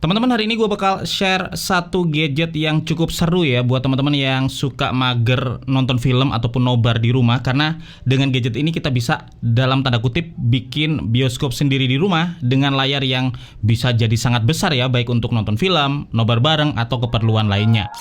Teman-teman, hari ini gue bakal share satu gadget yang cukup seru ya buat teman-teman yang suka mager nonton film ataupun nobar di rumah. Karena dengan gadget ini kita bisa dalam tanda kutip bikin bioskop sendiri di rumah dengan layar yang bisa jadi sangat besar ya, baik untuk nonton film, nobar bareng, atau keperluan lainnya.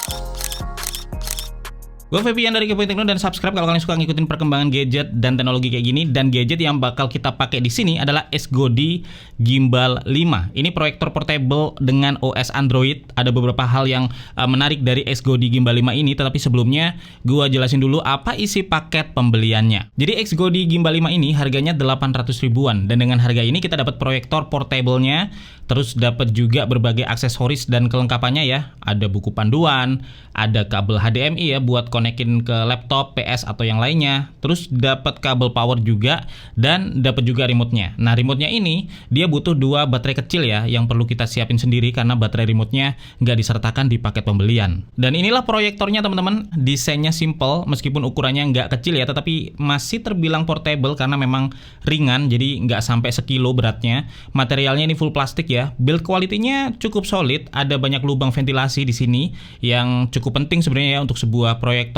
Gue Febian dari Kepoin Tekno, dan subscribe kalau kalian suka ngikutin perkembangan gadget dan teknologi kayak gini. Dan gadget yang bakal kita pakai di sini adalah S-GoDi Gimbal 5. Ini proyektor portable dengan OS Android. Ada beberapa hal yang menarik dari S-GoDi Gimbal 5 ini, tetapi sebelumnya gue jelasin dulu apa isi paket pembeliannya. Jadi S-GoDi Gimbal 5 ini harganya 800 ribuan, dan dengan harga ini kita dapat proyektor portable-nya, terus dapat juga berbagai aksesoris dan kelengkapannya ya. Ada buku panduan, ada kabel HDMI ya buat konekin ke laptop, PS atau yang lainnya. Terus dapat kabel power juga, dan dapat juga remote-nya. Nah, remote-nya ini dia butuh 2 baterai kecil ya, yang perlu kita siapin sendiri karena baterai remote-nya nggak disertakan di paket pembelian. Dan inilah proyektornya teman-teman. Desainnya simple, meskipun ukurannya nggak kecil ya, tetapi masih terbilang portable karena memang ringan, jadi nggak sampai sekilo beratnya. Materialnya ini full plastik ya. Build quality-nya cukup solid, ada banyak lubang ventilasi di sini yang cukup penting sebenarnya ya untuk sebuah proyektor.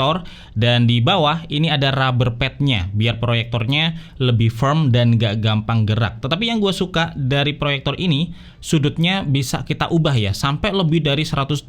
Dan di bawah ini ada rubber pad-nya biar proyektornya lebih firm dan gak gampang gerak. Tetapi yang gue suka dari proyektor ini, sudutnya bisa kita ubah ya sampai lebih dari 180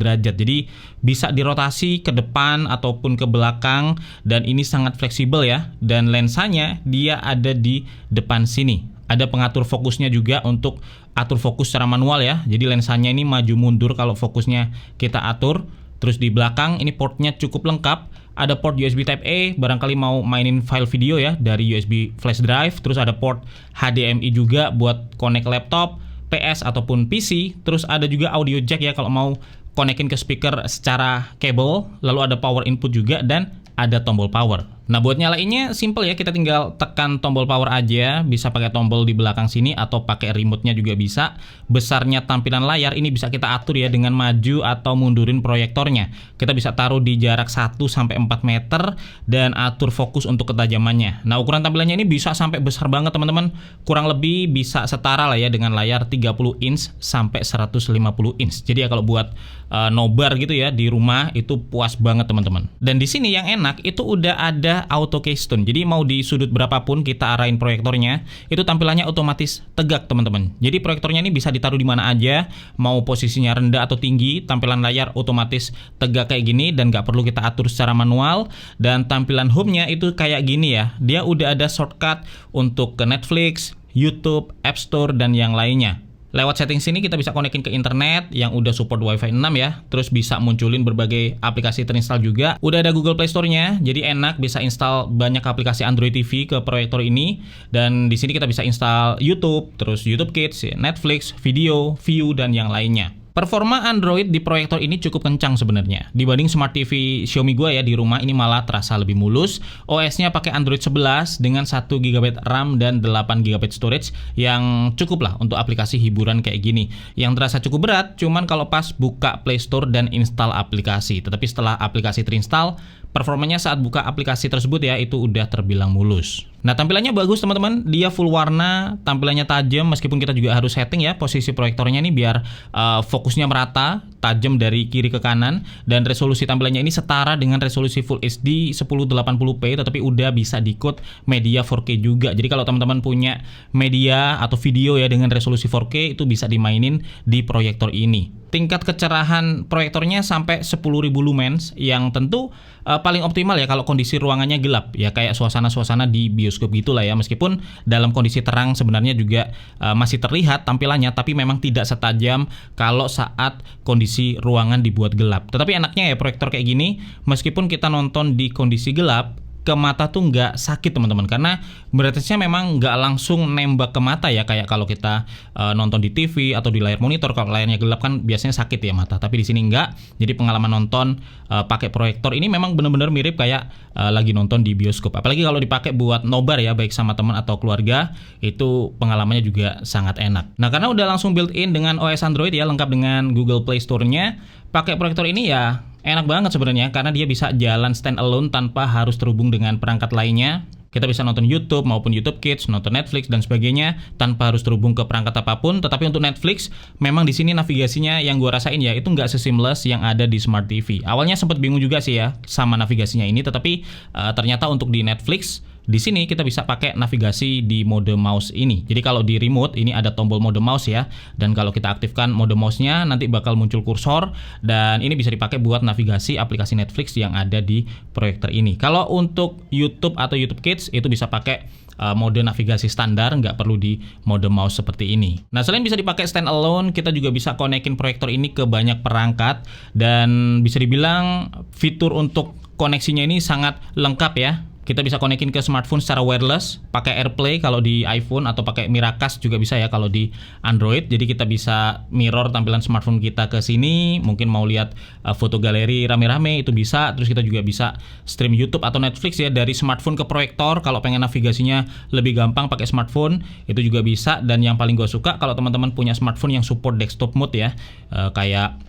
derajat. Jadi bisa dirotasi ke depan ataupun ke belakang, dan ini sangat fleksibel ya. Dan lensanya dia ada di depan sini. Ada pengatur fokusnya juga untuk atur fokus secara manual ya. Jadi lensanya ini maju mundur kalau fokusnya kita atur. Terus di belakang ini portnya cukup lengkap. Ada port USB Type A, barangkali mau mainin file video ya dari USB flash drive. Terus ada port HDMI juga buat connect laptop, PS ataupun PC. Terus ada juga audio jack ya kalau mau konekin ke speaker secara kabel. Lalu ada power input juga, dan ada tombol power. Nah, buat nyalainnya simple ya, kita tinggal tekan tombol power aja, bisa pakai tombol di belakang sini atau pakai remote-nya juga bisa. Besarnya tampilan layar ini bisa kita atur ya dengan maju atau mundurin proyektornya. Kita bisa taruh di jarak 1-4 meter dan atur fokus untuk ketajamannya. Nah, ukuran tampilannya ini bisa sampai besar banget teman-teman. Kurang lebih bisa setara lah ya dengan layar 30 inch sampai 150 inch. Jadi ya kalau buat nobar gitu ya di rumah itu puas banget teman-teman. Dan di sini yang enak itu udah ada auto keystone. Jadi mau di sudut berapapun kita arahin proyektornya, itu tampilannya otomatis tegak teman-teman. Jadi proyektornya ini bisa ditaruh di mana aja, mau posisinya rendah atau tinggi, tampilan layar otomatis tegak kayak gini dan nggak perlu kita atur secara manual. Dan tampilan home-nya itu kayak gini ya. Dia udah ada shortcut untuk ke Netflix, YouTube, App Store, dan yang lainnya. Lewat setting sini kita bisa konekin ke internet yang udah support Wi-Fi 6 ya. Terus bisa munculin berbagai aplikasi terinstall juga. Udah ada Google Play Store-nya, jadi enak bisa install banyak aplikasi Android TV ke proyektor ini. Dan di sini kita bisa install YouTube, terus YouTube Kids, Netflix, video, View, dan yang lainnya. Performa Android di proyektor ini cukup kencang sebenarnya. Dibanding Smart TV Xiaomi gua ya di rumah, ini malah terasa lebih mulus. OS-nya pakai Android 11 dengan 1 GB RAM dan 8 GB storage yang cukup lah untuk aplikasi hiburan kayak gini. Yang terasa cukup berat cuman kalau pas buka Play Store dan install aplikasi. Tetapi setelah aplikasi terinstall, performanya saat buka aplikasi tersebut ya itu udah terbilang mulus. Nah, tampilannya bagus teman-teman, dia full warna, tampilannya tajam meskipun kita juga harus setting ya posisi proyektornya ini biar fokusnya merata, tajam dari kiri ke kanan, dan resolusi tampilannya ini setara dengan resolusi Full HD 1080p, tetapi udah bisa di-code media 4K juga. Jadi kalau teman-teman punya media atau video ya dengan resolusi 4K itu bisa dimainin di proyektor ini. Tingkat kecerahan proyektornya sampai 10.000 lumens yang tentu paling optimal ya kalau kondisi ruangannya gelap ya, kayak suasana-suasana di bioskop gitulah ya. Meskipun dalam kondisi terang sebenarnya juga masih terlihat tampilannya, tapi memang tidak setajam kalau saat kondisi ruangan dibuat gelap. Tetapi enaknya ya proyektor kayak gini, meskipun kita nonton di kondisi gelap, ke mata tuh nggak sakit teman-teman, karena brightness-nya memang nggak langsung nembak ke mata ya kayak kalau kita nonton di TV atau di layar monitor. Kalau layarnya gelap kan biasanya sakit ya mata, tapi di sini nggak. Jadi pengalaman nonton pakai proyektor ini memang benar-benar mirip kayak lagi nonton di bioskop. Apalagi kalau dipakai buat nobar ya, baik sama teman atau keluarga, itu pengalamannya juga sangat enak. Nah, karena udah langsung built-in dengan OS Android ya, lengkap dengan Google Play Store-nya, pakai proyektor ini ya enak banget sebenarnya karena dia bisa jalan stand alone tanpa harus terhubung dengan perangkat lainnya. Kita bisa nonton YouTube maupun YouTube Kids, nonton Netflix dan sebagainya tanpa harus terhubung ke perangkat apapun. Tetapi untuk Netflix, memang di sini navigasinya yang gue rasain ya, itu nggak seseamless yang ada di Smart TV. Awalnya sempat bingung juga sih ya sama navigasinya ini, tetapi ternyata untuk di Netflix, di sini kita bisa pakai navigasi di mode mouse ini. Jadi kalau di remote ini ada tombol mode mouse ya. Dan kalau kita aktifkan mode mouse-nya nanti bakal muncul kursor dan ini bisa dipakai buat navigasi aplikasi Netflix yang ada di proyektor ini. Kalau untuk YouTube atau YouTube Kids itu bisa pakai mode navigasi standar, nggak perlu di mode mouse seperti ini. Nah, selain bisa dipakai stand alone, kita juga bisa konekin proyektor ini ke banyak perangkat dan bisa dibilang fitur untuk koneksinya ini sangat lengkap ya. Kita bisa konekin ke smartphone secara wireless, pakai AirPlay kalau di iPhone atau pakai Miracast juga bisa ya kalau di Android. Jadi kita bisa mirror tampilan smartphone kita ke sini, mungkin mau lihat foto galeri rame-rame itu bisa. Terus kita juga bisa stream YouTube atau Netflix ya dari smartphone ke proyektor. Kalau pengen navigasinya lebih gampang pakai smartphone itu juga bisa. Dan yang paling gue suka kalau teman-teman punya smartphone yang support desktop mode ya, kayak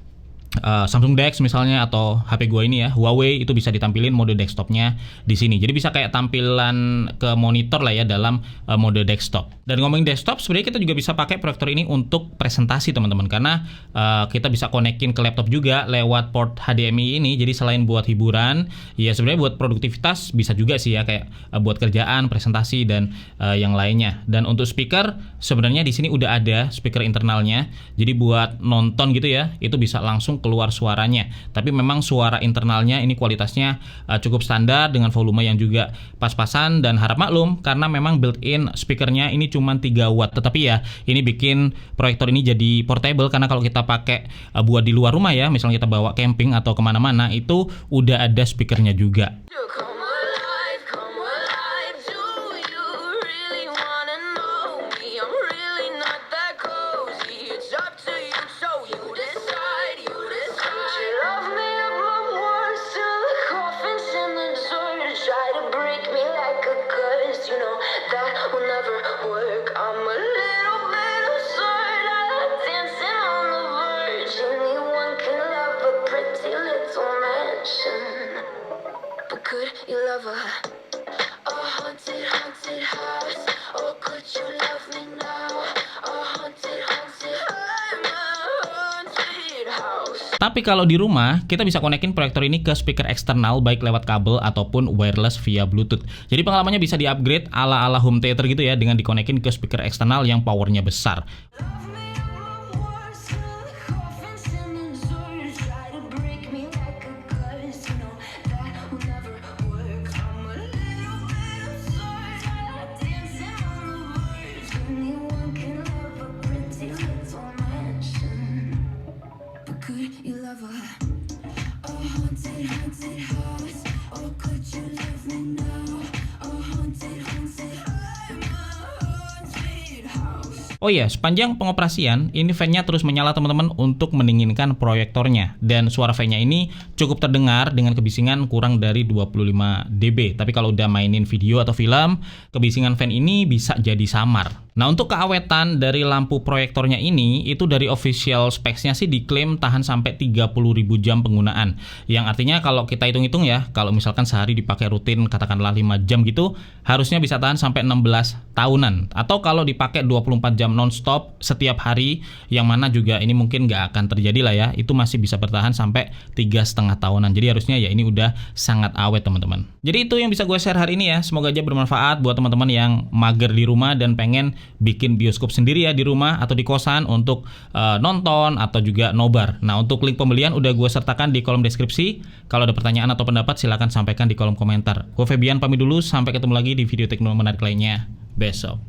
Samsung DeX misalnya atau HP gue ini ya Huawei, itu bisa ditampilin mode desktopnya di sini. Jadi bisa kayak tampilan ke monitor lah ya dalam mode desktop. Dan ngomongin desktop, sebenarnya kita juga bisa pakai proyektor ini untuk presentasi teman-teman, karena kita bisa konekin ke laptop juga lewat port HDMI ini. Jadi selain buat hiburan, ya sebenarnya buat produktivitas bisa juga sih ya, kayak buat kerjaan, presentasi dan yang lainnya. Dan untuk speaker, sebenarnya di sini udah ada speaker internalnya. Jadi buat nonton gitu ya, itu bisa langsung keluar suaranya. Tapi memang suara internalnya ini kualitasnya cukup standar dengan volume yang juga pas-pasan, dan harap maklum karena memang built-in speakernya ini cuma 3 watt. Tetapi ya ini bikin proyektor ini jadi portable, karena kalau kita pakai buat di luar rumah ya, misalnya kita bawa camping atau kemana-mana, itu udah ada speakernya juga. Could you love a haunted, haunted house? Or could you love me now? A haunted, haunted, I'm a haunted house. Tapi kalau di rumah, kita bisa konekin proyektor ini ke speaker eksternal baik lewat kabel ataupun wireless via Bluetooth. Jadi pengalamannya bisa di-upgrade ala-ala home theater gitu ya, dengan dikonekin ke speaker eksternal yang powernya besar. You love a haunted, haunted house, or could you love me now? A haunted, haunted, I'm a haunted house. Oh iya, sepanjang pengoperasian, ini fan-nya terus menyala teman-teman untuk mendinginkan proyektornya. Dan suara fan-nya ini cukup terdengar dengan kebisingan kurang dari 25 dB. Tapi kalau udah mainin video atau film, kebisingan fan ini bisa jadi samar. Nah, untuk keawetan dari lampu proyektornya ini, itu dari official specs-nya sih diklaim tahan sampai 30.000 jam penggunaan. Yang artinya kalau kita hitung-hitung ya, kalau misalkan sehari dipakai rutin katakanlah 5 jam gitu, harusnya bisa tahan sampai 16 tahunan. Atau kalau dipakai 24 jam non-stop setiap hari, yang mana juga ini mungkin nggak akan terjadi lah ya, itu masih bisa bertahan sampai 3,5 tahunan. Jadi harusnya ya ini udah sangat awet teman-teman. Jadi itu yang bisa gue share hari ini ya. Semoga aja bermanfaat buat teman-teman yang mager di rumah dan pengen bikin bioskop sendiri ya di rumah atau di kosan untuk nonton atau juga nobar. Nah, untuk link pembelian udah gue sertakan di kolom deskripsi. Kalau ada pertanyaan atau pendapat silahkan sampaikan di kolom komentar. Gue Febian pamit dulu, sampai ketemu lagi di video teknologi menarik lainnya besok.